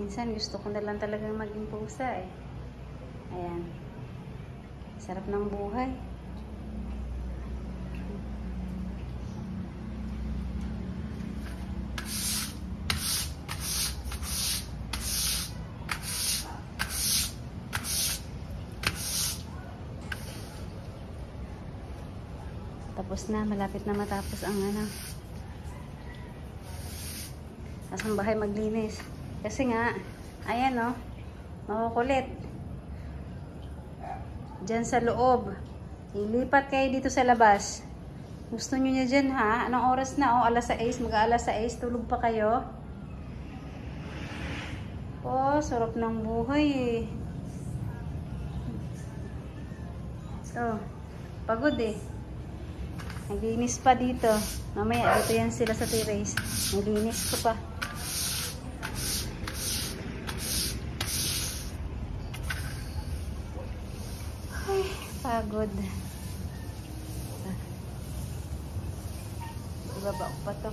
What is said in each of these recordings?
Minsan gusto ko na lang talagang maging pusa eh. Ayan. Sarap ng buhay. Tapos na, malapit na matapos ang asang bahay maglinis. Kasi nga, ayan o, makukulit. Diyan sa loob. Ilipat kayo dito sa labas. Gusto nyo niya dyan ha? Anong oras na o? Alas 6, mag-aalas 6, tulog pa kayo? Oh, sarap ng buhay eh. So, pagod eh. Naglinis pa dito. Mamaya, dito yan sila sa terrace. Naglinis ko pa. Ay, pagod. Ibaba ko pa to.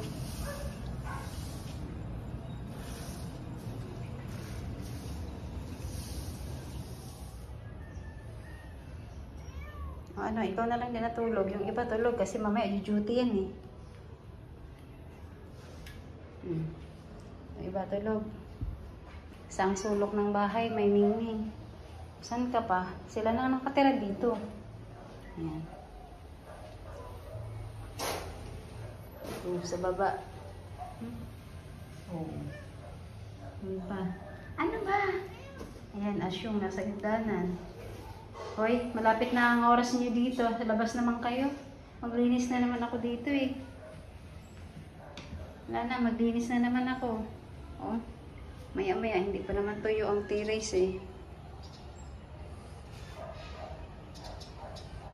Ano, ikaw na lang din natulog. Yung iba tulog kasi mamaya duty yan eh. Yung iba tulog. Sa ang sulok ng bahay, may ningning. Saan ka pa? Sila na nakatira dito. Ayan. Ito sa baba. Oh. Ano pa? Ano ba? Ayan, asyong nasa hagdanan. Hoy, malapit na ang oras niyo dito. Sa labas naman kayo. Maglinis na naman ako dito eh. Wala na, maglinis na naman ako. Oh, maya-maya, hindi pa naman tuyo ang terrace eh.